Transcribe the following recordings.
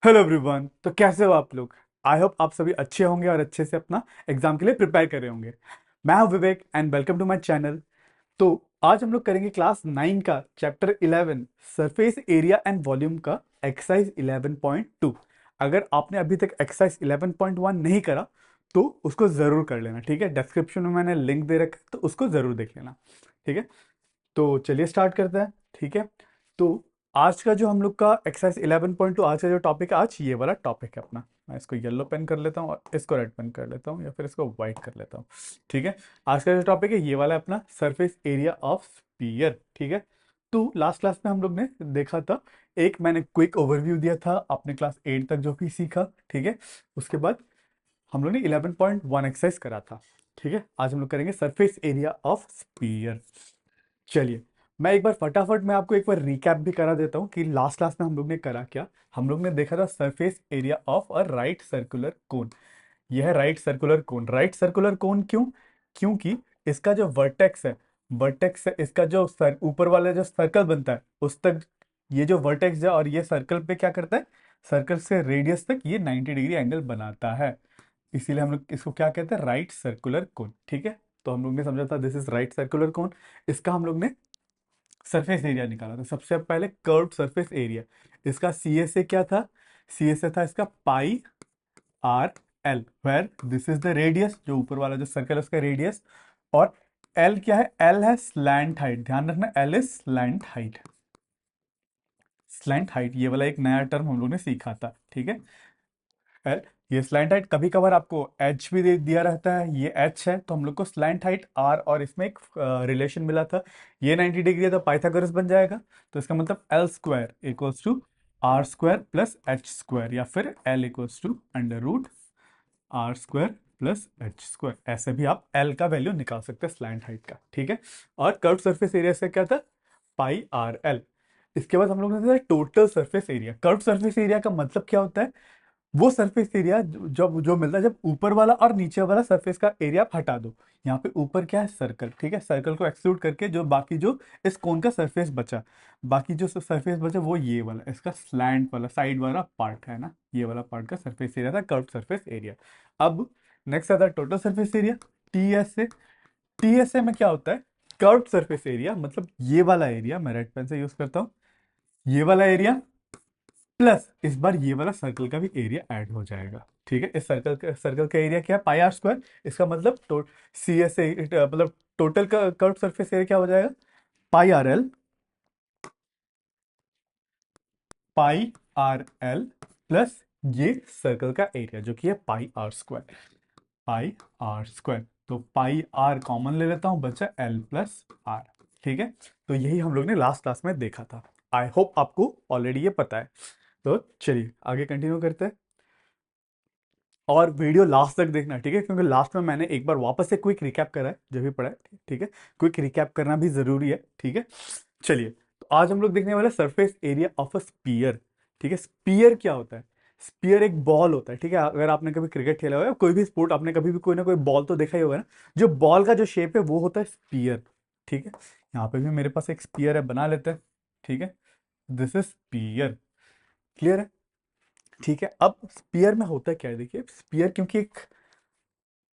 Hello everyone. तो कैसे हो आप लोग? आई होप आप सभी अच्छे होंगे और अच्छे से अपना एग्जाम के लिए प्रिपेयर कर रहे होंगे। मैं हूं Vivek and welcome to my channel. तो आज हम लोग करेंगे क्लास 9 का chapter 11 surface area and volume का एक्सरसाइज 11.2। अगर आपने अभी तक एक्सरसाइज 11.1 नहीं करा तो उसको ज़रूर कर लेना, ठीक है। डिस्क्रिप्शन में मैंने लिंक दे रखा है तो उसको ज़रूर देख लेना, ठीक है। तो चलिए स्टार्ट करते हैं, ठीक है। तो आज का जो हम लोग का एक्सरसाइज 11.2 आज का जो टॉपिक है, आज ये वाला टॉपिक है अपना। मैं इसको येलो पेन कर लेता हूँ और इसको रेड पेन कर लेता हूँ या फिर इसको व्हाइट कर लेता हूँ, ठीक है। आज का जो टॉपिक है ये वाला है अपना सरफेस एरिया ऑफ स्फीयर, ठीक है। तो लास्ट क्लास में हम लोग ने देखा था, एक मैंने क्विक ओवरव्यू दिया था, आपने क्लास 8 तक जो भी सीखा, ठीक है। उसके बाद हम लोग ने 11.1 एक्सरसाइज करा था, ठीक है। आज हम लोग करेंगे सरफेस एरिया ऑफ स्फीयर। चलिए, मैं एक बार फटाफट मैं आपको एक बार रिकैप भी करा देता हूँ कि लास्ट क्लास में हम लोग ने करा क्या। हम लोग ने देखा था surface area of a right circular cone. यह है right circular cone. Right circular cone क्यों? क्योंकि इसका जो वर्टेक्स है, वर्टेक्स है इसका जो ऊपर वाला जो सर्कल बनता है उस तक ये जो वर्टेक्स है, और ये सर्कल पे क्या करता है, सर्कल से रेडियस तक ये 90 डिग्री एंगल बनाता है। इसीलिए हम लोग इसको क्या कहते हैं, राइट सर्कुलर कोन, ठीक है। तो हम लोग ने समझा था this is right circular cone. इसका हम लोग ने सरफेस एरिया निकाला था। सबसे पहले कर्व्ड सरफेस एरिया, इसका सी एस ए क्या था? सी एस ए था इसका pi R L, where this is the radius, जो ऊपर वाला जो सर्कल है उसका रेडियस। और एल क्या है? एल है स्लैंट हाइट। ध्यान रखना, L is slant height. Slant height ये वाला एक नया टर्म हम लोग ने सीखा था, ठीक है। एल, ये स्लैंट हाइट कभी कभार आपको एच भी दे दिया रहता है, ये एच है तो हम लोग को स्लैंट हाइट आर, और इसमें एक रिलेशन मिला था, ये 90 डिग्री है तो पाइथागोरस बन जाएगा। तो इसका मतलब l square equals to r square plus h square, या फिर l equals to under root r square plus h square. ऐसे भी आप एल का वैल्यू निकाल सकते हैं स्लैंट हाइट का, ठीक है। और कर्व सरफेस एरिया से क्या था? पाई आर एल। इसके बाद हम लोग ने total surface area. Curve surface area का मतलब क्या होता है? वो सरफेस एरिया जब जो मिलता है जब ऊपर वाला और नीचे वाला सरफेस का एरिया आप हटा दो। यहाँ पे ऊपर क्या है? सर्कल, ठीक है। सर्कल को एक्सक्लूड करके जो बाकी जो इस कोन का सरफेस बचा, बाकी जो सरफेस बचा वो ये वाला इसका स्लैंट वाला साइड वाला पार्ट है ना, ये वाला पार्ट का सरफेस एरिया था, कर्व सरफेस एरिया। अब नेक्स्ट आता है total surface area, T S A. T S A में क्या होता है? कर्व सरफेस एरिया, मतलब ये वाला एरिया, मैं रेड पेन से यूज करता हूँ, ये वाला एरिया प्लस इस बार ये वाला सर्कल का भी एरिया ऐड हो जाएगा, ठीक है। इस सर्कल का एरिया क्या है? Pi R square. इसका मतलब सी एस ए मतलब टोटल का कर्व सरफेस एरिया क्या हो जाएगा? Pi R L, pi R L plus ये सर्कल का एरिया जो कि है pi R square. Pi R square, तो पाई आर कॉमन ले लेता हूं, बचा एल प्लस आर, ठीक है। तो यही हम लोग ने लास्ट क्लास में देखा था। आई होप आपको ऑलरेडी ये पता है। तो चलिए आगे कंटिन्यू करते हैं, और वीडियो लास्ट तक देखना, ठीक है, क्योंकि लास्ट में मैंने एक बार वापस से क्विक रिकैप करा है जो भी पढ़ा है, ठीक है। क्विक रिकैप करना भी जरूरी है, ठीक है। चलिए, तो आज हम लोग देखने वाले surface area of a spear, ठीक है। स्पीयर क्या होता है? स्पीयर एक बॉल होता है, ठीक है। अगर आपने कभी क्रिकेट खेला होगा, कोई भी स्पोर्ट आपने कभी भी कोई ना कोई बॉल तो देखा ही होगा ना, जो बॉल का जो शेप है वो होता है स्पीयर, ठीक है। यहाँ पे भी मेरे पास एक स्पीयर है, बना लेते हैं, ठीक है। दिस इज स्पीयर, क्लियर है, ठीक है। अब स्पीयर में होता क्या है, देखिए स्पीयर क्योंकि एक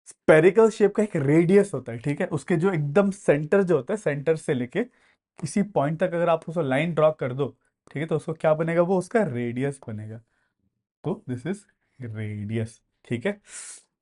स्पेरिकल शेप का एक रेडियस होता है, ठीक है। उसके जो एकदम सेंटर जो होता है, सेंटर से लेके किसी पॉइंट तक अगर आप उसको लाइन ड्रॉ कर दो, ठीक है, तो उसको क्या बनेगा? वो उसका रेडियस बनेगा। तो दिस इज रेडियस, ठीक है।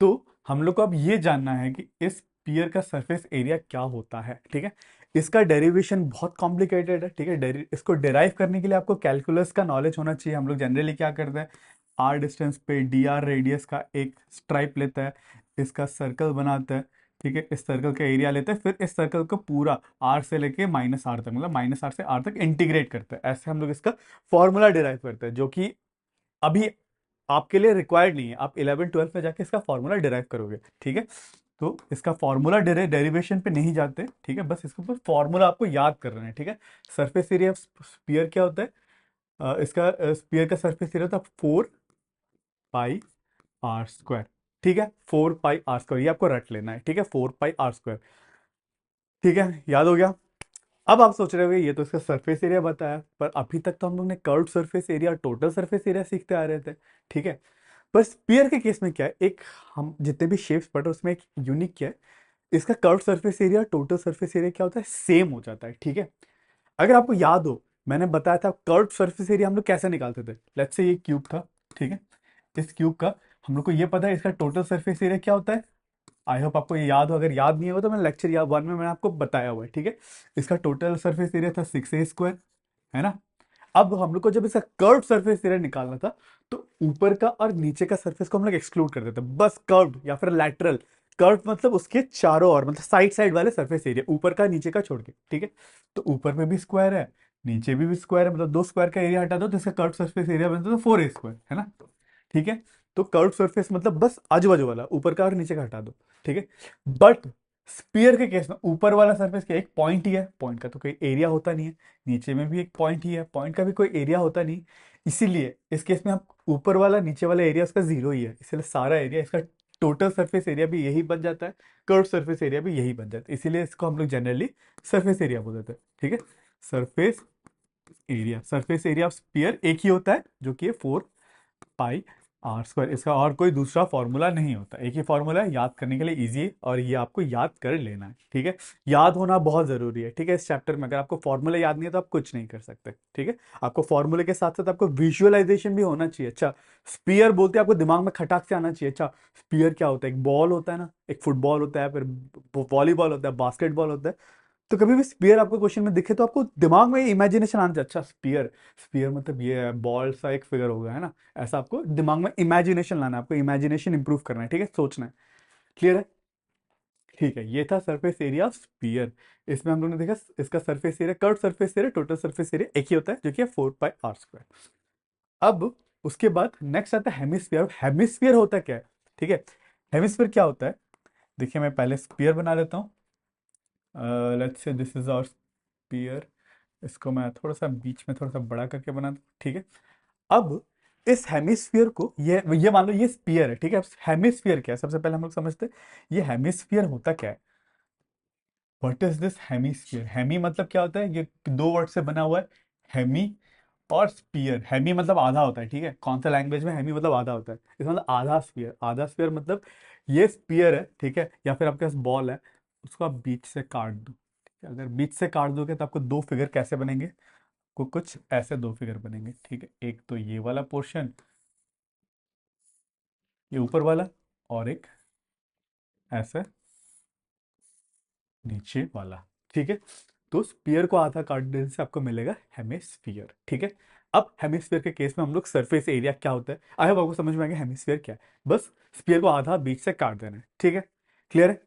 तो हम लोग को अब ये जानना है कि इस स्पीयर का सरफेस एरिया क्या होता है, ठीक है। इसका डेरिवेशन बहुत कॉम्प्लिकेटेड है, ठीक है। इसको डिराइव करने के लिए आपको कैलकुलस का नॉलेज होना चाहिए। हम लोग जनरली क्या करते हैं, आर डिस्टेंस पे डी आर रेडियस का एक स्ट्राइप लेता है, इसका सर्कल बनाता है, ठीक है। इस सर्कल का एरिया लेते हैं, फिर इस सर्कल को पूरा आर से लेके माइनस आर तक, मतलब माइनस आर से आर तक इंटीग्रेट करते हैं। ऐसे हम लोग इसका फॉर्मूला डिराइव करते हैं, जो कि अभी आपके लिए रिक्वायर्ड नहीं है। आप 11 12 में जाके इसका फॉर्मूला डिराइव करोगे, ठीक है। तो इसका फॉर्मूला डेरिवेशन पे नहीं जाते, ठीक है, बस इसके ऊपर फॉर्मूला आपको याद कर रहे हैं, ठीक है। सरफेस एरिया स्पीयर क्या होता है? इसका स्पीयर का सरफेस एरिया था 4 पाई आर स्क्वायर, ठीक है। 4 पाई आर स्क्वायर, ये आपको रट लेना है, ठीक है। 4 पाई आर स्क्वायर, ठीक है, याद हो गया। अब आप सोच रहे होंगे ये तो इसका सरफेस एरिया बताया, पर अभी तक तो हम लोग ने curve surface area, total surface area सीखते आ रहे थे, ठीक है। पर स्पीयर के केस में क्या है, एक हम जितने भी शेप्स पढ़ रहे हैं उसमें एक यूनिक क्या है, इसका curve surface area total surface area क्या होता है, सेम हो जाता है, ठीक है। अगर आपको याद हो, मैंने बताया था कर्व सरफेस एरिया हम लोग कैसे निकालते थे। लेट्स से ये क्यूब था, ठीक है। इस क्यूब का हम लोग को ये पता है इसका टोटल सरफेस एरिया क्या होता है। आई होप आपको ये याद हो, अगर याद नहीं हो तो मैंने लेक्चर या वन में मैंने आपको बताया हुआ है, ठीक है। इसका टोटल सरफेस एरिया था 6a² है ना। अब हम लोग को जब इसका कर्व सरफेस एरिया निकालना था, तो ऊपर का और नीचे का सरफेस को हम लोग एक्सक्लूड कर देते, बस कर्व या फिर लैटरल। कर्व मतलब उसके चारों ओर, मतलब साइड साइड वाले सरफेस एरिया, ऊपर का नीचे का छोड़ के, ठीक है। तो ऊपर में भी स्क्वायर है, नीचे भी स्क्वायर है, मतलब दो स्क्वायर का एरिया हटा दो तो इसका कर्व सरफेस एरिया बनता है तो 4a² है ना, ठीक है। तो कर्व सरफेस मतलब बस आजू बाजू वाला, ऊपर का और नीचे का हटा दो, ठीक है। बट स्पीयर के केस में ऊपर वाला सरफेस क्या, एक पॉइंट ही है, पॉइंट का तो कोई एरिया होता नहीं है। नीचे में भी एक पॉइंट ही है, पॉइंट का भी कोई एरिया होता नहीं। इसीलिए इस केस में आप ऊपर वाला नीचे वाला एरिया उसका जीरो ही है, इसलिए सारा एरिया इसका टोटल सरफेस एरिया भी यही बन जाता है, कर्व सरफेस एरिया भी यही बन जाता है। इसीलिए इसको हम लोग जनरली सरफेस एरिया बोल देते हैं, ठीक है। Surface area, surface area of sphere एक ही होता है, जो कि 4πr²। इसका और कोई दूसरा फॉर्मूला नहीं होता, एक ही फॉर्मूला है, याद करने के लिए इजी है, और ये आपको याद कर लेना है, ठीक है। याद होना बहुत जरूरी है, ठीक है। इस चैप्टर में अगर आपको फॉर्मूला याद नहीं है तो आप कुछ नहीं कर सकते, ठीक है। आपको फॉर्मूले के साथ साथ आपको विजुअलाइजेशन भी होना चाहिए। अच्छा, स्पीयर बोलते हैं, आपको दिमाग में खटाक से आना चाहिए। अच्छा, स्पीयर क्या होता है, एक बॉल होता है ना, एक फुटबॉल होता है, फिर वॉलीबॉल होता है, बास्केटबॉल होता है। तो कभी भी स्पीयर आपको क्वेश्चन में दिखे तो आपको दिमाग में इमेजिनेशन आना चाहिए, अच्छा स्पीयर, स्पीयर मतलब ये है, बॉल सा एक फिगर होगा, है ना। ऐसा आपको दिमाग में इमेजिनेशन लाना है, आपको इमेजिनेशन इंप्रूव करना है, ठीक है, सोचना है। क्लियर है, ठीक है। ये था सरफेस एरिया ऑफ स्पीयर। इसमें हम लोगों ने देखा इसका surface area, curve surface area, total surface area एक ही होता है, जो कि है 4πr²। अब उसके बाद नेक्स्ट आता है हेमिस्फीयर। हेमिस्फीयर होता क्या है, ठीक है। हेमिस्फीयर क्या होता है, देखिए मैं पहले स्पीयर बना लेता हूँ। Let's say this is our spear. इसको मैं थोड़ा सा बीच में थोड़ा सा बड़ा करके बना दूं, ठीक है। अब इस हेमिस्फीयर को, ये मान लो ये स्पीयर है, ठीक है। हेमिस्फीयर क्या है, सबसे पहले हम लोग समझते हैं ये हेमिस्फीयर होता क्या है। What is this hemisphere, hemi मतलब क्या होता है, ये दो वर्ड से बना हुआ है, हेमी और स्पीयर। हेमी मतलब आधा होता है, ठीक है। कौन सा लैंग्वेज में हेमी मतलब आधा होता है, इसका मतलब आधा स्पीयर। आधा स्पीयर मतलब ये स्पीयर है, ठीक है, या फिर आपके पास बॉल है, उसको आप बीच से काट दो, ठीक है। अगर बीच से काट दोगे तो आपको दो फिगर कैसे बनेंगे, को कुछ ऐसे दो फिगर बनेंगे, ठीक है। एक तो ये वाला पोर्शन, ये ऊपर वाला, और एक ऐसे नीचे वाला, ठीक है। तो स्पीयर को आधा काट देने से आपको मिलेगा हेमिस्फीयर, ठीक है। अब हेमिस्फीयर के केस में हम लोग सरफेस एरिया क्या होता है, आई होप आपको समझ में आ गया हेमिस्फीयर क्या है। बस स्पीयर को आधा बीच से काट देना है, ठीक है। क्लियर है।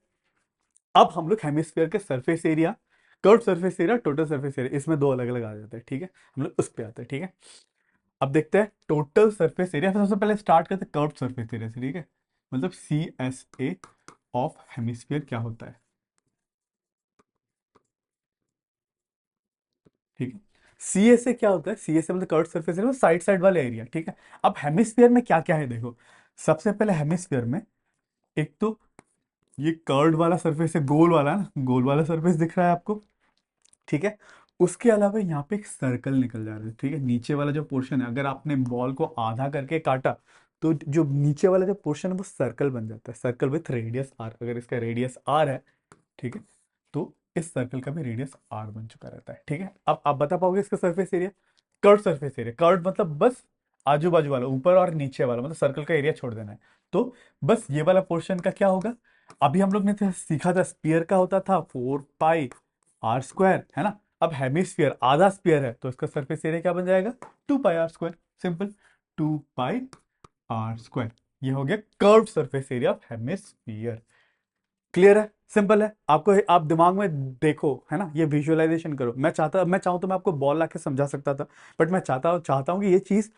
अब हम लोग हेमिस्फीयर के surface area, curve surface area, total surface area, इसमें दो अलग अलग आ जाते हैं, ठीक है। हम लोग उस पे आते हैं, ठीक है। अब देखते हैं टोटल सरफेस एरिया। सबसे पहले स्टार्ट करते हैं कर्व सरफेस एरिया से, ठीक है। मतलब CSA ऑफ हेमिस्फीयर क्या होता है, ठीक है। CSA क्या होता है, CSA मतलब curve surface area, side side वाले एरिया, ठीक है। अब हेमिस्फीयर में क्या क्या है देखो, सबसे पहले हेमिस्फीयर में एक तो ये कर्व्ड वाला सरफेस है, गोल वाला ना, गोल वाला सरफेस दिख रहा है आपको, ठीक है। उसके अलावा यहाँ पे एक सर्कल निकल जा रहा है, ठीक है। नीचे वाला जो पोर्शन है, अगर आपने बॉल को आधा करके काटा तो जो नीचे वाला जो पोर्शन है वो सर्कल बन जाता है, सर्कल विथ रेडियस आर। अगर इसका रेडियस आर है, ठीक है, तो इस सर्कल का भी रेडियस आर बन चुका रहता है, ठीक है। अब आप बता पाओगे इसका surface area, curve surface area, curve मतलब बस आजू बाजू वाला, ऊपर और नीचे वाला, मतलब सर्कल का एरिया छोड़ देना है। तो बस ये वाला पोर्शन का क्या होगा, अभी हम लोग ने तो सीखा था स्पीयर का होता था 4πr², है ना। अब हेमिस्फीयर आधा स्पीयर है, तो इसका सरफेस एरिया क्या बन जाएगा, 2πr², सिंपल, 2πr²। ये हो गया curve surface area of hemisphere. Clear है, सिंपल है। आपको आप दिमाग में देखो, है ना, ये विजुअलाइजेशन करो। मैं चाहूँ तो मैं आपको बॉल ला के समझा सकता था, बट मैं चाहता हूँ कि ये चीज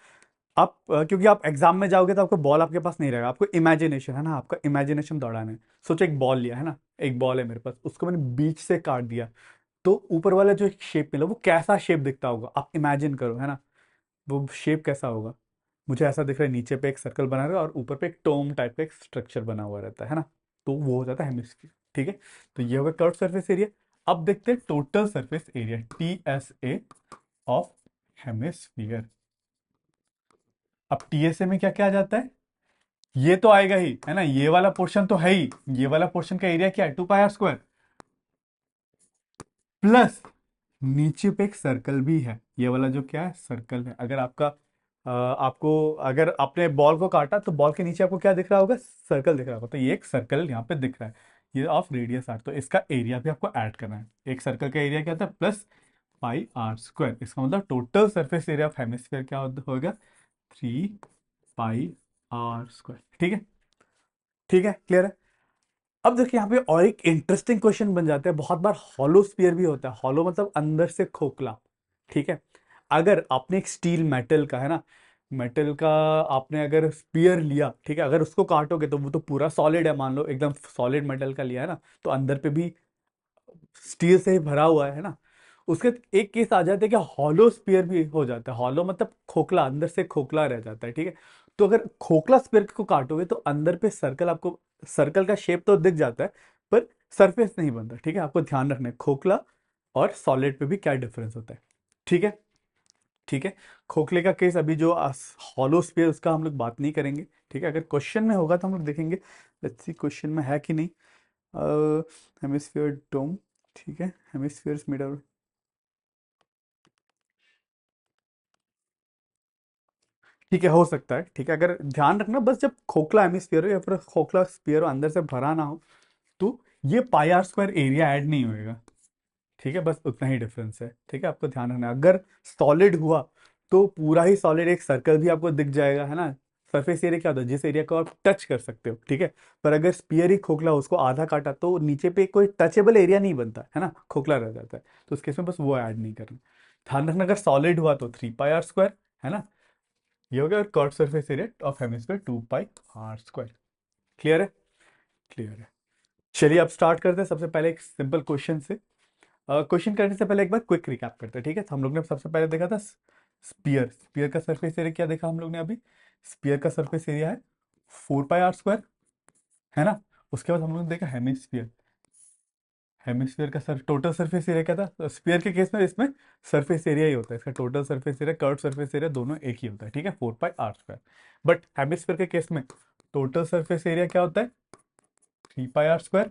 आप क्योंकि आप एग्जाम में जाओगे तो आपको बॉल आपके पास नहीं रहेगा, आपको इमेजिनेशन, है ना, आपका इमेजिनेशन दौड़ाना है। सोचो एक बॉल लिया, है ना, एक बॉल है मेरे पास, उसको मैंने बीच से काट दिया, तो ऊपर वाला जो एक शेप मिला वो कैसा शेप दिखता होगा, आप इमेजिन करो, है ना, वो शेप कैसा होगा। मुझे ऐसा दिख रहा है, नीचे पे एक सर्कल बना रहा है और ऊपर पे एक टोम टाइप का एक स्ट्रक्चर बना हुआ रहता है ना, तो वो हो जाता है हेमिस्फीयर, ठीक है। तो ये होगा कर्व सरफेस एरिया। अब देखते हैं total surface area TSA of hemisphere. अब TSA में क्या क्या आ जाता है, ये तो आएगा ही है ना, ये वाला पोर्शन तो है ही, ये वाला पोर्शन का एरिया क्या है 2πr² प्लस नीचे पे एक सर्कल भी है, ये वाला जो क्या है सर्कल है। अगर आपका आपको अगर आपने बॉल को काटा तो बॉल के नीचे आपको क्या दिख रहा होगा, सर्कल दिख रहा होगा, तो ये एक सर्कल यहाँ पे दिख रहा है, ये ऑफ रेडियस आर, तो इसका एरिया भी आपको ऐड करना है। एक सर्कल का एरिया क्या होता है +πr², इसका मतलब total surface area of hemisphere क्या होगा 3πr²। ठीक है, ठीक है, क्लियर है। अब देखिए यहाँ पे और एक इंटरेस्टिंग क्वेश्चन बन जाता है, बहुत बार हॉलो स्फीयर भी होता है, हॉलो मतलब अंदर से खोखला। ठीक है, अगर आपने एक स्टील मेटल का है ना, मेटल का आपने अगर स्पीयर लिया, ठीक है, अगर उसको काटोगे तो वो तो पूरा सॉलिड है, मान लो एकदम सॉलिड मेटल का लिया है ना, तो अंदर पे भी स्टील से ही भरा हुआ है ना। उसके एक केस आ जाता है कि हॉलो स्पीयर भी हो जाता है, हॉलो मतलब खोखला, अंदर से खोखला रह जाता है। ठीक है, तो अगर खोखला स्पीयर को काटोगे तो अंदर पे सर्कल, आपको सर्कल का शेप तो दिख जाता है पर सरफेस नहीं बनता। ठीक है, आपको ध्यान रखना है खोखला और सॉलिड पे भी क्या डिफरेंस होता है। ठीक है, ठीक है, खोखले का केस अभी जो हॉलो स्फीयर उसका हम लोग बात नहीं करेंगे। ठीक है, अगर क्वेश्चन में होगा तो हम लोग देखेंगे, लेट्स सी क्वेश्चन में है कि नहीं। हेमिस्फीयर डोम, ठीक है, हेमिस्फीयर मेड आउट, ठीक है, हो सकता है। ठीक है, अगर ध्यान रखना बस जब खोखला हेमिस्फीयर हो या फिर खोखला स्फीयर हो अंदर से भरा ना हो, तो ये πr² एरिया ऐड नहीं होएगा। ठीक है, बस उतना ही डिफरेंस है। ठीक है, आपको ध्यान रखना है। अगर सॉलिड हुआ तो पूरा ही सॉलिड एक सर्कल भी आपको दिख जाएगा, है ना। सरफेस एरिया क्या होता है, जिस एरिया को आप टच कर सकते हो। ठीक है, पर अगर स्पीयर ही खोखला हो, उसको आधा काटा तो नीचे पे कोई टचेबल एरिया नहीं बनता है ना, खोखला रह जाता है, तो उस केस में बस वो ऐड नहीं करना। ध्यान रखना, अगर सॉलिड हुआ तो 3πr², है ना, ये हो गया। और curve surface area of hemisphere 2πr²। Clear है, क्लियर है। चलिए अब स्टार्ट करते हैं सबसे पहले एक सिंपल क्वेश्चन से। क्वेश्चन करने से पहले एक बार क्विक रिकैप करते हैं। ठीक है, तो हम लोग ने सबसे पहले देखा था स्पीयर, स्पीयर का सरफेस एरिया क्या देखा हम लोग ने अभी, स्पीयर का सरफेस एरिया है 4πr², है ना। उसके बाद हम लोग ने देखा हेमिस्फीयर, हेमिस्फीयर का टोटल सरफेस एरिया क्या था, स्पीयर के केस में इसमें सरफेस एरिया ही होता है, इसका total surface area curve surface area दोनों एक ही होता है। ठीक है, 4πr²। बट हेमिस्फीयर के केस में टोटल सरफेस एरिया क्या होता है 3πr²,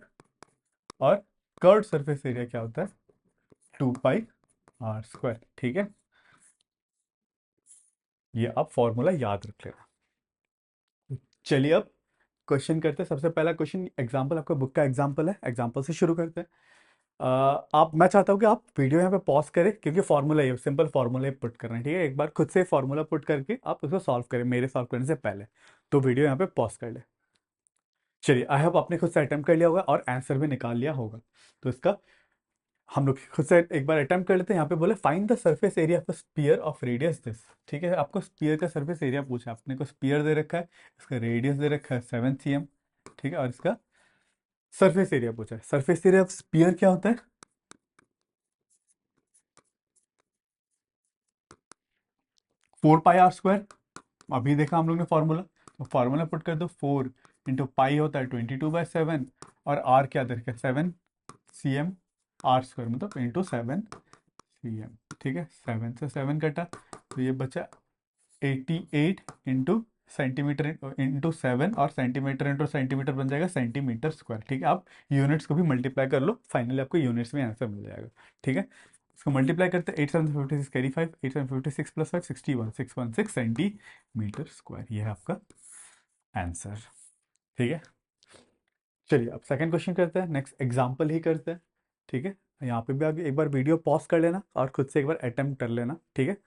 और कर्व सरफेस एरिया क्या होता है 2πr²। ठीक है, ये आप फॉर्मूला याद रख लेना। चलिए अब क्वेश्चन करते हैं। सबसे पहला क्वेश्चन एग्जांपल, आपका बुक का एग्जांपल है, एग्जांपल से शुरू करते हैं। आप, मैं चाहता हूँ कि आप वीडियो यहाँ पे पॉज करें, क्योंकि फॉर्मूला ये सिंपल फॉर्मूला पुट करना है। ठीक है, एक बार खुद से फॉर्मूला पुट करके आप उसको सॉल्व करें मेरे सॉल्व करने से पहले, तो वीडियो यहाँ पे पॉज कर ले। चलिए, आई होप आपने खुद से अटेम्प्ट कर लिया होगा और आंसर भी निकाल लिया होगा। तो इसका हम लोग खुद से एक बार अटेम्प्ट कर लेते हैं। यहाँ पे बोले find the surface area of sphere of radius this. ठीक है, आपको स्पीयर का सरफेस एरिया पूछा है, आपने को स्पीयर दे रखा है, इसका रेडियस दे रखा है 7 cm। ठीक है, और इसका सरफेस एरिया पूछा है। सरफेस एरिया ऑफ स्पीयर क्या होता है 4πr²। अभी देखा हम लोग ने फॉर्मूला, तो फॉर्मूला पुट कर दो, 4 × पाई होता है 22/7, और आर क्या दे रखा है 7 cm, r² मतलब × 7 cm। ठीक है, 7 से 7 कटा तो ये बचा 88 इंटू सेंटीमीटर इंटू 7, और सेंटीमीटर इंटू सेंटीमीटर बन जाएगा सेंटीमीटर²। ठीक है, आप यूनिट्स को भी मल्टीप्लाई कर लो, फाइनली आपको यूनिट्स में आंसर मिल जाएगा। ठीक है, इसको मल्टीप्लाई करते हैं, 8 7 56 कैरी 5, 8 7 56 + 5 61, 616 सेंटीमीटर²। ये है आपका आंसर। ठीक है, चलिए अब सेकंड क्वेश्चन करते हैं, नेक्स्ट एग्जाम्पल ही करते हैं। ठीक है, यहाँ पे भी आगे एक बार वीडियो पॉज कर लेना और खुद से एक बार अटेम्प्ट कर लेना। ठीक है,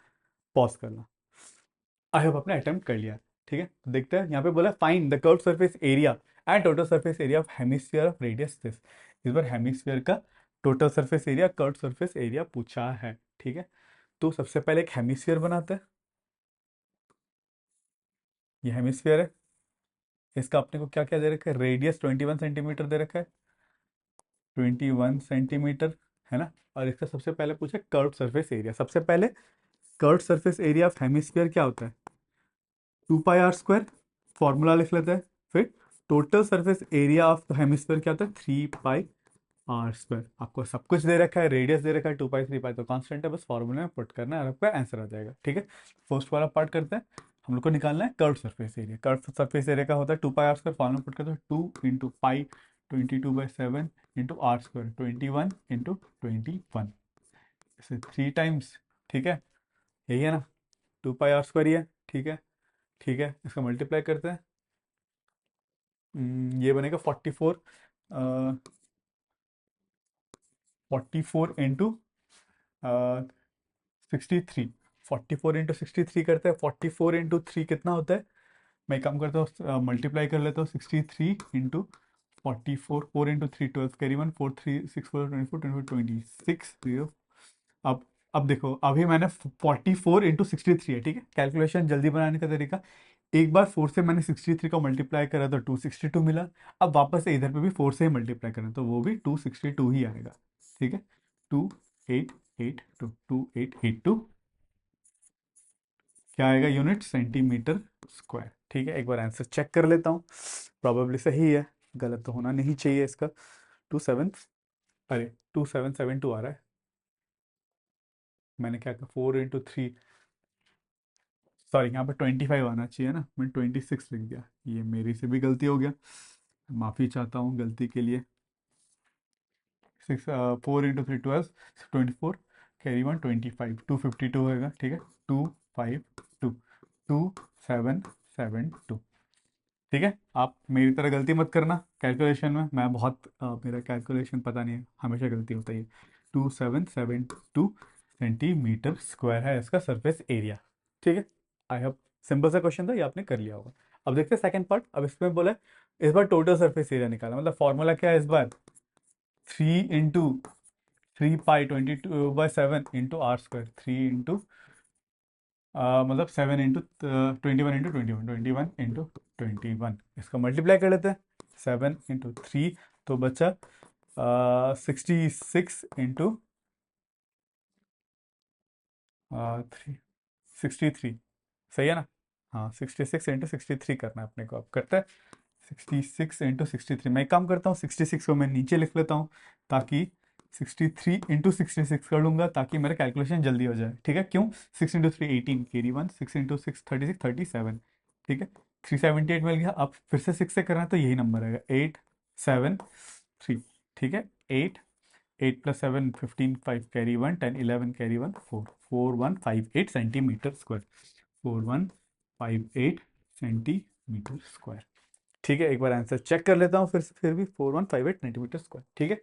पॉज करना। आई होप आपने अटेम्प्ट कर लिया। ठीक है, तो देखते हैं, यहाँ पे बोला find the curve surface area and total surface area of hemisphere of radius this. इस बार हेमिस्फीयर का total surface area, curve surface area पूछा है। ठीक है, तो सबसे पहले एक हेमिस्फीयर बनाते हैं। ये हेमिस्फीयर है, इसका अपने को क्या क्या दे रखा है, रेडियस 21 सेंटीमीटर दे रखा है, 21 सेंटीमीटर, है ना। और इसका सबसे पहले पूछा कर्व सरफेस एरिया। सबसे पहले curve surface area of hemisphere क्या होता है 2πr², फॉर्मूला लिख लेते हैं। फिर total surface area of the hemisphere क्या होता है 3πr²। R square. आपको सब कुछ दे रखा है, रेडियस दे रखा है 2 पाई 3 पाई, तो कांस्टेंट है, बस फॉर्मूले में पुट करना है और आपका आंसर आ जाएगा। ठीक है, फर्स्ट वाला पार्ट करते हैं। हम लोग को निकालना है curve surface area. Curve surface area का होता है 2 पाई आर स्क्वायर, फॉर्मूला पुट करते हैं 2 × पाई 22/7 × आर स्क्वायर 21 × 21, इसे 3 टाइम्स। ठीक है, यही है ना, 2 पाई आर स्क्वायर ही है। ठीक है, ठीक है, इसका मल्टीप्लाई करते हैं। ये बनेगा 44, 44 इंटू 63। 44 × 63 करते हैं, 44 × 3 कितना होता है? मैं काम करता हूँ, मल्टीप्लाई कर लेता हूँ। 63 × 44, 4 × 3 12, कैरी 1, 4 3 6 4 24 24 26 0। अब देखो, अभी मैंने 44 × 63 है। ठीक है, कैलकुलेशन जल्दी बनाने का तरीका, एक बार 4 से मैंने 63 का मल्टीप्लाई करा तो 262 मिला। अब वापस से इधर पे भी 4 से ही मल्टीप्लाई करें तो वो भी 262 ही आएगा। ठीक है, 2882 क्या आएगा यूनिट? Centimetre square. ठीक है, एक बार आंसर चेक कर लेता हूँ, प्रॉबेबली सही है, गलत तो होना नहीं चाहिए इसका। 27, अरे 2772 आ रहा है। मैंने क्या कहा, 4 × 3, सॉरी यहाँ पे 25 आना चाहिए ना, मैं 26 लिख दिया, ये मेरी से भी गलती हो गया, माफ़ी चाहता हूँ गलती के लिए। 4 × 3 12, 24, कैरी 1 25, 252 होएगा। ठीक है, 252, 2772। ठीक है, आप मेरी तरह गलती मत करना कैलकुलेशन में, मैं बहुत मेरा कैलकुलेशन पता नहीं है, हमेशा गलती होता है। 2772 सेंटीमीटर स्क्वायर है इसका सरफेस एरिया। ठीक है, आई होप सिंपल सा क्वेश्चन था, ये आपने कर लिया होगा। अब देखते हैं सेकंड पार्ट। अब इसमें बोला है इस बार टोटल सरफेस एरिया निकाला, मतलब फॉर्मूला क्या है इस बार? 3 × 3 पाई 22/7 × R² 3 मतलब 7 × 21 × 21 इसका मल्टीप्लाई कर लेते हैं। 7 × 3 तो बचा 66 इंटू 3, 63, सही है ना? हाँ, 66 × 63 करना है अपने को, अब करते हैं। 66 × 63, मैं एक काम करता हूँ, 66 को मैं नीचे लिख लेता हूँ, ताकि 63 × 66 कर लूंगा, ताकि मेरा कैलकुलेशन जल्दी हो जाए। ठीक है, क्यों? 6 × 3 18, कैरी 1, 6 × 6 36 37। ठीक है, 378 मिल गया। अब फिर से 6 से करना है तो यही नंबर आएगा 873। ठीक है, 8, 8 + 7 15, 5 carry 1 10 11 carry 1 4, 4158 centimetre square, 4158 centimetre square. ठीक है, एक बार आंसर चेक कर लेता हूँ फिर भी 4158 सेंटीमीटर स्क्वायर। ठीक है,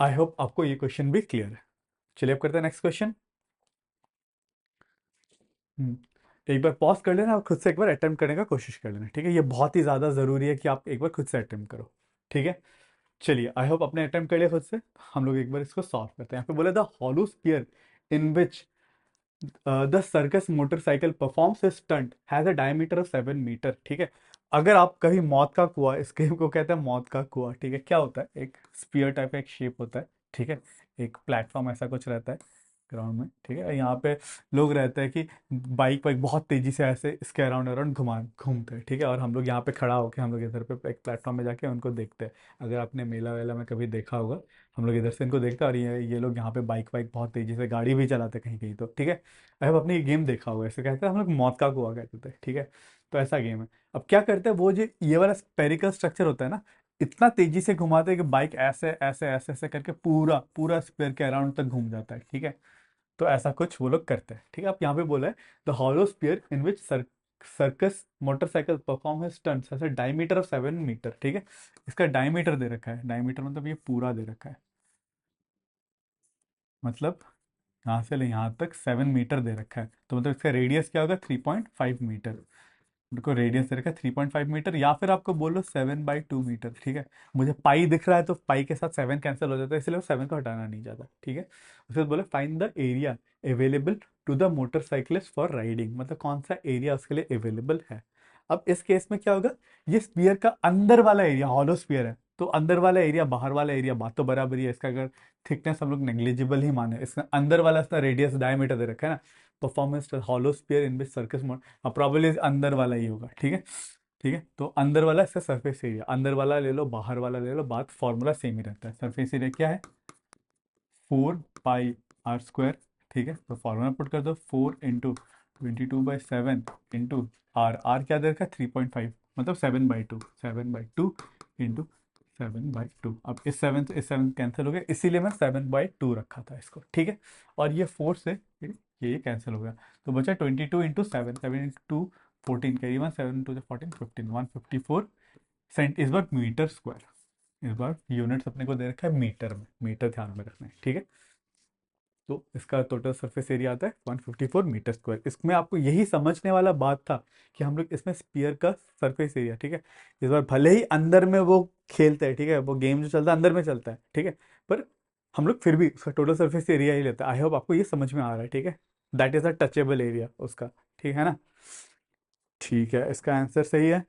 आई होप आपको ये क्वेश्चन भी क्लियर है। चलिए अब करते हैं नेक्स्ट क्वेश्चन। एक बार पॉज कर लेना और खुद से एक बार अटेम्प्ट करने का कोशिश कर लेना। ठीक है, ये बहुत ही ज़्यादा ज़रूरी है कि आप एक बार खुद से अटेम्प्ट करो। ठीक है, चलिए, आई होप आपने अटेम्प्ट कर लिया खुद से। हम लोग एक बार इसको सॉल्व करते हैं। यहाँ पे बोला था hollow sphere in which the circus motorcycle performs a stunt has a diameter of 7 metre. ठीक है, अगर आप कभी मौत का कुआं, इस गेम को कहते हैं मौत का कुआं। ठीक है, क्या होता है? एक स्पीयर टाइप का एक शेप होता है। ठीक है, एक प्लेटफॉर्म ऐसा कुछ रहता है ग्राउंड में। ठीक है, यहाँ पे लोग रहते हैं कि बाइक वाइक बहुत तेजी से ऐसे इसके अराउंड अराउंड घूमते हैं। ठीक है, और हम लोग यहाँ पे खड़ा होकर हम लोग इधर पे एक प्लेटफॉर्म में जाके उनको देखते हैं। अगर आपने मेला वेला में कभी देखा होगा, हम लोग इधर से इनको देखते हैं, और ये लोग यहाँ पे बाइक वाइक बहुत तेजी से गाड़ी भी चलाते हैं कहीं कहीं तो। ठीक है, अब आपने ये गेम देखा होगा, ऐसे कहते हैं हम लोग मौत का कुआं कहते थे। ठीक है, तो ऐसा गेम है। अब क्या करते हैं, वो जो ये वाला स्पेरिकल स्ट्रक्चर होता है ना, इतना तेजी से घुमाते हैं कि बाइक ऐसे ऐसे ऐसे ऐसे करके पूरा पूरा स्पेयर के अराउंड तक घूम जाता है। ठीक है, तो ऐसा कुछ वो लोग करते हैं। ठीक है, आप यहाँ पे बोला है the hollow spear in which circus motorcycle perform stunts ऐसे डायमीटर ऑफ 7 मीटर। ठीक है, इसका डायमीटर दे रखा है, डायमीटर मतलब ये पूरा दे रखा है, मतलब यहाँ से ले यहाँ तक 7 मीटर दे रखा है, तो मतलब इसका रेडियस क्या होगा? 3.5 मीटर। उनको रेडियस दे रखा है 3.5 मीटर, या फिर आपको बोलो 7/2 मीटर। ठीक है, मुझे पाई दिख रहा है तो पाई के साथ 7 कैंसिल हो जाता है, इसलिए 7 को हटाना नहीं चाहता। ठीक है, उसके बाद बोले find the area available to the motorcyclist for riding, मतलब कौन सा एरिया उसके लिए अवेलेबल है। अब इस केस में क्या होगा, ये स्पीयर का अंदर वाला एरिया हॉलो स्पीयर है, तो अंदर वाला एरिया बाहर वाला एरिया बात तो बराबर ही है। इसका अगर थिकनेस हम लोग नेग्लिजिबल ही माने, इसका अंदर वाला इसका रेडियस डायमीटर दे रखा है ना, परफॉर्मेंस हॉलो स्पीयर इन विच सर्कस मोड, अब प्रॉब्लम अंदर वाला ही होगा। ठीक है, ठीक है, तो अंदर वाला इसका सरफेस एरिया, अंदर वाला ले लो बाहर वाला ले लो, बात फॉर्मूला सेम ही रहता है। सरफेस एरिया क्या है, 4 पाई r स्क्वायर। ठीक है, तो फॉर्मूला पुट कर दो, 4 × 22/7 इंटू आर, आर क्या दे रखा है 3.5, मतलब 7/2, 7/2 इंटू 7/2। अब इस 7 से इस 7 कैंसिल हो गया, इसीलिए मैं 7/2 रखा था इसको। ठीक है, और ये 4 से ये कैंसिल हो गया, तो बचा 22 × 7, 7 × 2 14, कैरी 1, 7 × 2 = 14, 15, 154 सेंट, इस बार मीटर स्क्वायर। इस बार यूनिट्स अपने को दे रखा है मीटर में, मीटर ध्यान में रखना है। ठीक है, तो इसका टोटल सरफेस एरिया आता है 154 मीटर स्क्वायर। इसमें आपको यही समझने वाला बात था कि हम लोग इसमें स्पीयर का सरफेस एरिया, ठीक है, इस बार भले ही अंदर में वो खेलते हैं, ठीक है, वो गेम जो चलता है अंदर में चलता है, ठीक है, पर हम लोग फिर भी उसका टोटल सरफेस एरिया ही लेते हैं। आई होप आपको ये समझ में आ रहा है। ठीक है, that is a touchable area उसका। ठीक है ना, ठीक है, इसका आंसर सही है।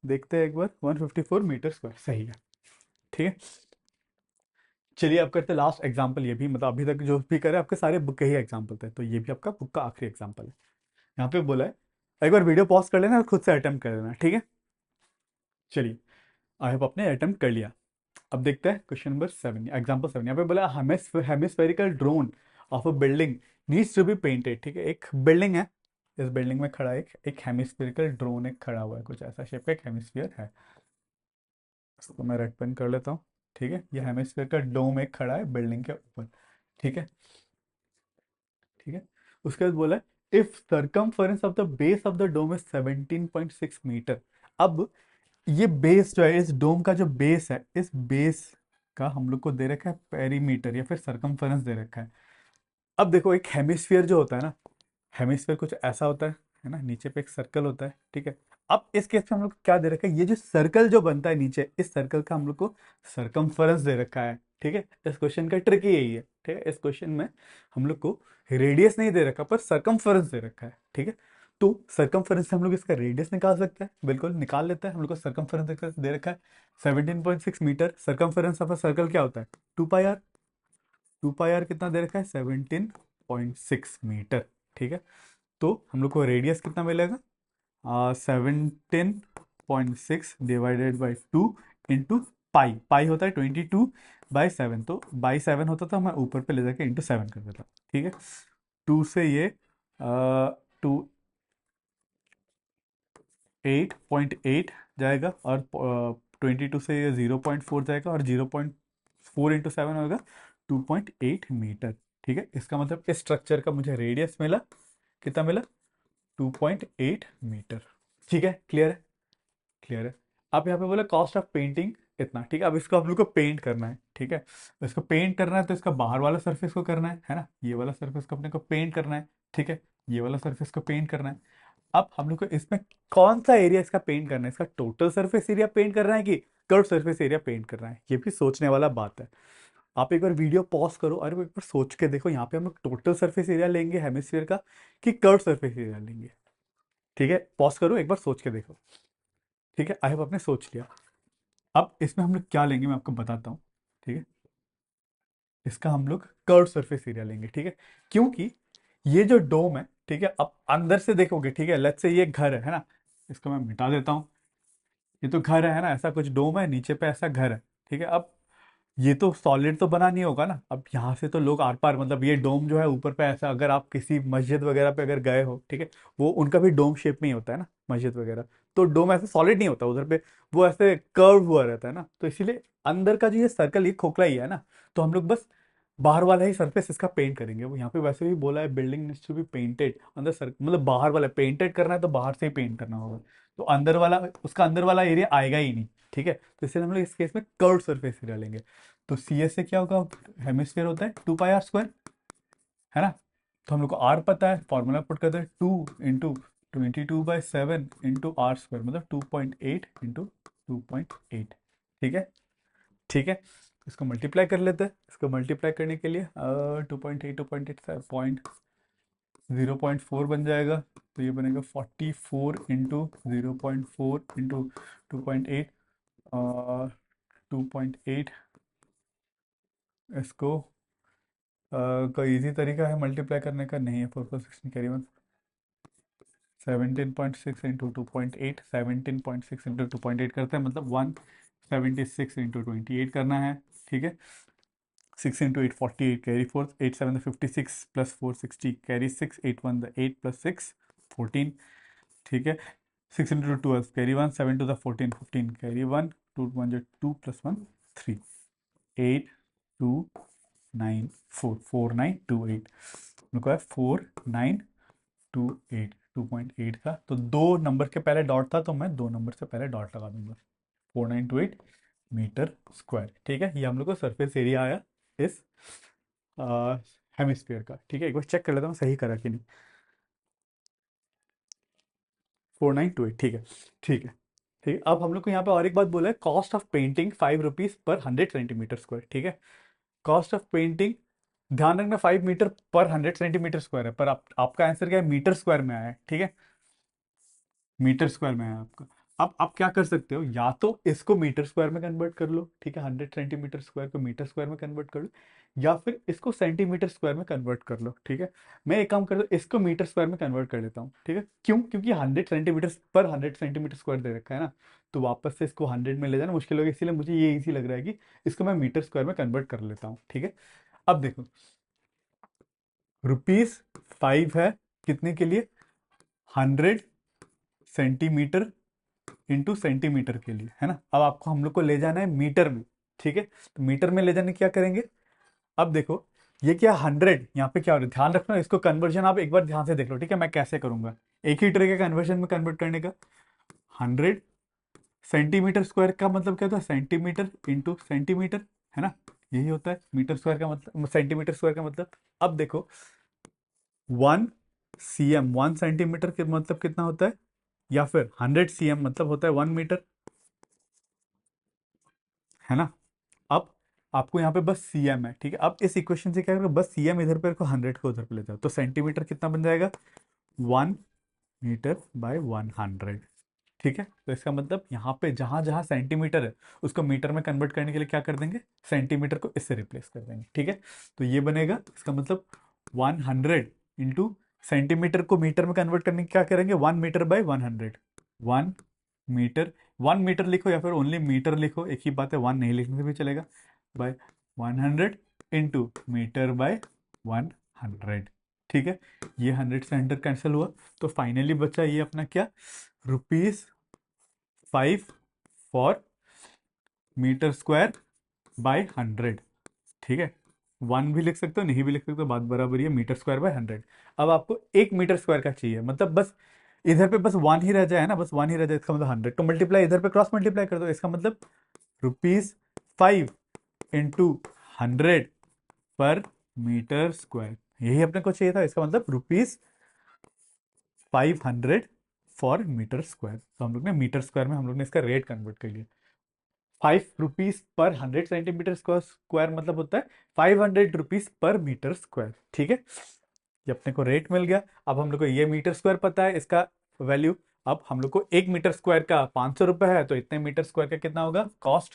देखते हैं एक बार, 154 मीटर स्क्वायर सही है। ठीक है, चलिए अब करते हैं लास्ट एग्जाम्पल। ये भी मतलब अभी तक जो भी करे आपके सारे बुक के ही एग्जाम्पल थे, तो ये भी आपका बुक का आखिरी एग्जाम्पल है। यहाँ पे बोला है, एक बार वीडियो पॉज कर लेना और खुद से अटेम्प्ट कर लेना। ठीक है, चलिए आई होप आपने अटेम्प्ट कर लिया। अब देखते हैं क्वेश्चन नंबर 7, एग्जाम्पल 7। यहाँ पे बोला hemispherical drone of a building needs to be painted. ठीक है, एक बिल्डिंग है, इस बिल्डिंग में खड़ा एक हेमिस्फेरिकल ड्रोन एक खड़ा हुआ है, कुछ ऐसा शेप का एक हेमिस्फीयर है। इसको मैं रेड पेन कर लेता हूँ। ठीक है, ये हेमिस्फीयर का डोम एक खड़ा है बिल्डिंग के ऊपर। ठीक है, ठीक है, उसके बाद बोला है if circumference of the base of the dome is 17.6 metre. अब ये बेस जो है, इस डोम का जो बेस है, इस बेस का हम लोग को दे रखा है पेरीमीटर या फिर सरकमफरेंस दे रखा है। अब देखो एक हेमिस्फीयर जो होता है ना, हेमिस्फीयर कुछ ऐसा होता है ना, नीचे पे एक सर्कल होता है। ठीक है, अब इस केस में हम लोग को क्या दे रखा है, ये जो सर्कल जो बनता है नीचे, इस सर्कल का हम लोग को सरकमफरेंस दे रखा है। ठीक है, इस क्वेश्चन का ट्रिक यही है। ठीक है, इस क्वेश्चन में हम लोग को रेडियस नहीं दे रखा पर सरकमफरेंस दे रखा है। ठीक है, तो सरकमफरेंस से हम लोग इसका रेडियस निकाल सकते हैं, बिल्कुल निकाल लेते हैं। हम लोग को सरकमफरेंस दे रखा है 17.6 metre. Circumference of a circle क्या होता है, 2 पाई आर। 2 पाई आर कितना दे रखा है, 17.6 मीटर। ठीक है, तो हम लोग को रेडियस कितना मिलेगा, 17.6 डिवाइडेड बाई 2 इंटू पाई। पाई होता है 22/7, तो बाई 7 होता था, मैं ऊपर पे ले जाके इंटू 7 कर देता। ठीक है, 2 से ये 8.8 जाएगा, और 22 से ये 0.4 जाएगा, और 0.4 इंटू 7 होगा 2.8 मीटर। ठीक है, इसका मतलब इस स्ट्रक्चर का मुझे रेडियस मिला, कितना मिला, 2.8 मीटर। ठीक है, क्लियर है, क्लियर है। अब यहाँ पे बोला कॉस्ट ऑफ पेंटिंग इतना। ठीक है, अब इसको हम लोग को पेंट करना है। ठीक है, इसको पेंट करना है तो इसका बाहर वाला सरफेस को करना है ना, ये वाला सरफेस को अपने को पेंट करना है। ठीक है, ये वाला सरफेस को पेंट करना है। अब हम लोग को इसमें कौन सा एरिया इसका पेंट करना है, इसका टोटल सरफेस एरिया पेंट करना है कि कर्व सरफेस एरिया पेंट करना है, ये भी सोचने वाला बात है। आप एक बार वीडियो पॉज करो और एक बार सोच के देखो, यहाँ पे हम लोग टोटल सरफेस एरिया लेंगे हेमिस्फीयर का कि कर्व सरफेस एरिया लेंगे। ठीक है, पॉज करो, एक बार सोच के देखो। ठीक है, आई होप आपने सोच लिया। अब इसमें हम लोग क्या लेंगे मैं आपको बताता हूँ। ठीक है, इसका हम लोग कर्व सरफेस एरिया लेंगे। ठीक है, क्योंकि ये जो डोम है, ठीक है, अब अंदर से देखोगे, ठीक है, लेट्स से ये घर है ना, इसको मैं मिटा देता हूँ। ये तो घर है ना, ऐसा कुछ डोम है, नीचे पे ऐसा घर है। ठीक है, अब ये तो सॉलिड तो बना नहीं होगा ना, अब यहाँ से तो लोग आर पार, मतलब ये डोम जो है ऊपर पे ऐसा, अगर आप किसी मस्जिद वगैरह पे अगर गए हो, ठीक है, वो उनका भी डोम शेप में ही होता है ना मस्जिद वगैरह, तो डोम ऐसे सॉलिड नहीं होता उधर पे, वो ऐसे कर्व हुआ रहता है ना, तो इसीलिए अंदर का जो ये सर्कल ये खोखला ही है ना, तो हम लोग बस बाहर वाला ही सरफेस इसका पेंट करेंगे। वो यहाँ पे वैसे भी बोला है building needs to be painted अंदर सर, मतलब बाहर वाला पेंटेड करना है तो बाहर से ही पेंट करना होगा, तो अंदर वाला, उसका अंदर वाला एरिया आएगा ही नहीं। ठीक है, तो इसलिए हम लोग इस केस में कर्व सरफेस एरिया लेंगे। तो सी एस से क्या होगा, हेमिस्फीयर होता है 2 पाई आर स्क्वायर, है ना, तो हम लोग को आर पता है, फॉर्मूला पुट करते हैं 2 × 22/7 इंटू आर स्क्वायर, मतलब 2.8 इंटू 2.8। ठीक है, ठीक है, इसको मल्टीप्लाई कर लेते हैं। इसको मल्टीप्लाई करने के लिए 2.8 0.4 बन जाएगा, तो ये बनेगा 44 इंटू 0.4 इंटू 2.8, 2.8। इसको कोई इजी तरीका है मल्टीप्लाई करने का, नहीं है, 4 + 16 कैरी 1, 17.6 इंटू 2.8, 17.6 इंटू 2.8 करते हैं, मतलब 176 इंटू 28 करना है। ठीक है, 6 into 8 48, carry 4, 8 7 56 plus 4 60, carry 6, 8 1 8 plus 6 14। ठीक है, 6 into 12, carry 1, 7 to the 14 15, carry 1, 2 1 2 plus 1 3, 8 2 9 4 4 9 2 8, उनको है 4 9 2 8, 2.8 का, तो दो नंबर के पहले डॉट था तो मैं दो नंबर से पहले डॉट लगा दूंगा। 4928 मीटर स्क्वायर। ठीक है, ये हम लोग को सरफेस एरिया आया इस हेमिस्फीयर का। ठीक है, एक बार चेक कर लेता हूँ सही करा कि नहीं। 4928, ठीक है। ठीक है, ठीक है। अब हम लोग को यहाँ पे और एक बात बोला है, cost of painting 5 rupees per 100 centimetre square. ठीक है, कॉस्ट ऑफ पेंटिंग, ध्यान रखना 5 मीटर पर 100 सेंटीमीटर स्क्वायर है, पर आपका आंसर क्या है, मीटर स्क्वायर में आया है। ठीक है, मीटर स्क्वायर में है आपका। अब आप क्या कर सकते हो, या तो इसको मीटर स्क्वायर में कन्वर्ट कर लो, ठीक है, 100 सेंटीमीटर स्क्वायर को मीटर स्क्वायर में कन्वर्ट कर लो, या फिर इसको सेंटीमीटर स्क्वायर में कन्वर्ट कर लो। ठीक है, मैं एक काम करता हूँ, इसको मीटर स्क्वायर में कन्वर्ट कर लेता हूँ। ठीक है, क्यों, क्योंकि 100 सेंटीमीटर पर 100 सेंटीमीटर स्क्वायर दे रखा है ना, तो वापस से इसको 100 में ले जाना मुश्किल होगा, इसीलिए मुझे ये इजी लग रहा है कि इसको मैं मीटर स्क्वायर में कन्वर्ट कर लेता हूँ। ठीक है, अब देखो, ₹5 है कितने के लिए, 100 सेंटीमीटर इंटू सेंटीमीटर के लिए, है ना। अब आपको हम लोग को ले जाना है मीटर में। ठीक है, तो मीटर में ले जाने क्या करेंगे, अब देखो ये क्या 100, यहाँ पे क्या हो रहा है, ध्यान रखना, इसको कन्वर्जन आप एक बार ध्यान से देख लो। ठीक है, मैं कैसे करूंगा, एक ही तरीके कन्वर्जन में कन्वर्ट करने का। 100 सेंटीमीटर स्क्वायर का मतलब क्या होता है, सेंटीमीटर इंटू सेंटीमीटर, है ना, यही होता है मीटर स्क्वायर का मतलब, सेंटीमीटर स्क्वायर का मतलब। अब देखो 1 cm, 1 सेंटीमीटर के मतलब कितना होता है, या फिर 100 cm मतलब होता है 1 मीटर, है ना। अब आपको यहाँ पे बस सीएम है। ठीक है, अब इस इक्वेशन से क्या करोगे, बस सीएम इधर पे रखो, 100 को उधर पे ले जाओ, तो सेंटीमीटर कितना बन जाएगा, 1 मीटर बाय 100। ठीक है, तो इसका मतलब यहाँ पे जहां जहां सेंटीमीटर है उसको मीटर में कन्वर्ट करने के लिए क्या कर देंगे, सेंटीमीटर को इससे रिप्लेस कर देंगे। ठीक है, तो ये बनेगा, इसका मतलब 100 इंटू सेंटीमीटर को मीटर में कन्वर्ट करने के क्या करेंगे, 1 मीटर बाय 100। 1 मीटर, 1 मीटर लिखो या फिर ओनली मीटर लिखो, एक ही बात है, 1 नहीं लिखने से भी चलेगा, बाय 100 इंटू मीटर बाय 100। ठीक है, ये 100 से 100 कैंसिल हुआ, तो फाइनली बचा ये अपना क्या, ₹5 फॉर मीटर स्क्वायर बाय 100। ठीक है, 1 भी लिख सकते हो, नहीं भी लिख सकते हो, बात बराबर ही है, मीटर स्क्वायर बाय 100। अब आपको 1 मीटर स्क्वायर का चाहिए, मतलब बस इधर पे बस 1 ही रह जाए ना, बस 1 ही रह जाए, इसका मतलब 100 तो मल्टीप्लाई इधर पे क्रॉस मल्टीप्लाई कर दो, इसका मतलब ₹5 इंटू 100 पर मीटर स्क्वायर, यही अपने को चाहिए था, इसका मतलब ₹500 फॉर मीटर स्क्वायर। तो हम लोग ने मीटर स्क्वायर में हम लोग ने इसका रेट कन्वर्ट कर लिया। ₹5 पर 100 सेंटीमीटर स्क्वायर मतलब होता है ₹500 पर मीटर स्क्वायर। ठीक है, ये अपने को रेट मिल गया। अब हम लोग को ये मीटर स्क्वायर पता है, इसका वैल्यू। अब हम लोग को 1 मीटर स्क्वायर का ₹500 है, तो इतने मीटर स्क्वायर का कितना होगा कॉस्ट,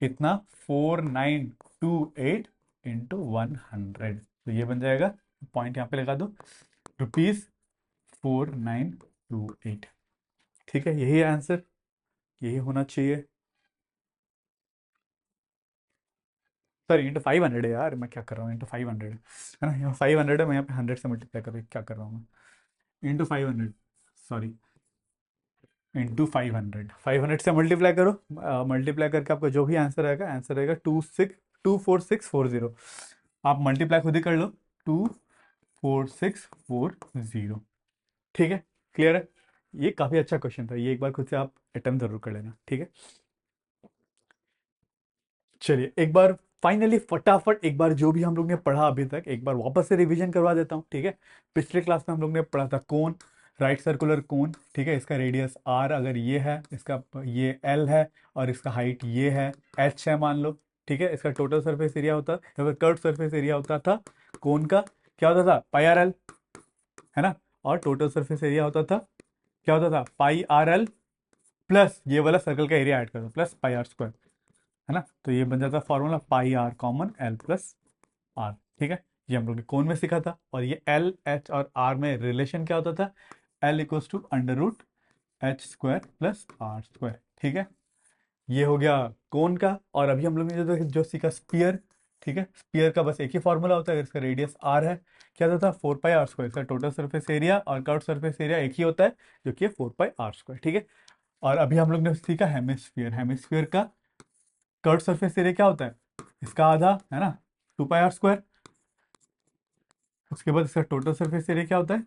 कितना, 4928 इंटू 100, तो ये बन जाएगा, पॉइंट यहाँ पे लगा दो, ₹4928। ठीक है, यही आंसर, यही होना चाहिए। सर इंटू 500 है यार, मैं क्या कर रहा हूँ, इंटू 500 है ना, यहाँ 500 है, मैं यहाँ पे 100 से मल्टीप्लाई कर क्या कर रहा हूँ मैं, इंटू 500, सॉरी, इंटू 500, 500 से मल्टीप्लाई करो, मल्टीप्लाई करके आपका जो भी आंसर रहेगा 24640। आप मल्टीप्लाई खुद ही कर लो, 24640। ठीक है, क्लियर है, ये काफ़ी अच्छा क्वेश्चन था, ये एक बार खुद से आप अटेम्प्ट जरूर कर लेना। ठीक है, चलिए एक बार फाइनली फटाफट एक बार जो भी हम लोग ने पढ़ा अभी तक एक बार वापस से रिवीजन करवा देता हूँ। ठीक है, पिछले क्लास में हम लोग ने पढ़ा था कोन, राइट सर्कुलर कोन। ठीक है, इसका रेडियस r अगर ये है, इसका ये l है, और इसका हाइट ये है h है मान लो। ठीक है, इसका टोटल सरफेस एरिया होता या फिर कर्व सरफेस एरिया होता था कोन का, क्या होता था, πrl, है ना। और टोटल सरफेस एरिया होता था, क्या होता था, πrl प्लस ये वाला सर्कल का एरिया ऐड कर दो, प्लस πr², है ना। तो ये बन जाता है formula, πr common l plus r। ठीक है, ये हम लोग ने कोण में सीखा था। और ये एल एच और आर में रिलेशन क्या होता था, l equals to under root h square plus r square. ठीक है, ये हो गया कोण का। और अभी हम लोग ने जो सीखा स्पीयर, ठीक है, स्पीयर का बस एक ही फॉर्मूला होता है, अगर इसका रेडियस आर है क्या होता था, 4 पाई आर स्क्वायर। इसका टोटल सरफेस एरिया और कर्व सरफेस एरिया एक ही होता है, जो कि है 4 पाई आर स्क्वायर। ठीक है, और अभी हम लोग ने सीखा हेमिस्फीयर। हेमिस्फीयर का कर्व सरफेस एरिया क्या होता है, इसका आधा है ना, 2 पाई आर स्क्वायर। उसके बाद इसका टोटल सरफेस एरिया क्या होता है,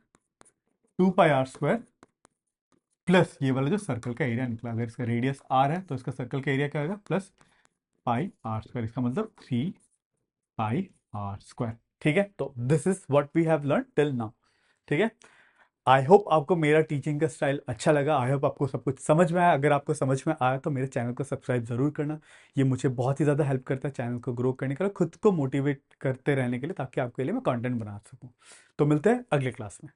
2 पाई आर स्क्वायर प्लस ये वाला जो सर्कल का एरिया निकला। अगर इसका रेडियस आर है तो इसका सर्कल का एरिया क्या होगा, प्लस पाई आर स्क्वायर। इसका मतलब 3 पाई आर स्क्वायर। ठीक है, तो this is what we have learn till now. ठीक है, आई होप आपको मेरा टीचिंग का स्टाइल अच्छा लगा। आई होप आपको सब कुछ समझ में आया। अगर आपको समझ में आया तो मेरे चैनल को सब्सक्राइब जरूर करना। ये मुझे बहुत ही ज़्यादा हेल्प करता है चैनल को ग्रो करने के लिए, खुद को मोटिवेट करते रहने के लिए, ताकि आपके लिए मैं कंटेंट बना सकूँ। तो मिलते हैं अगले क्लास में।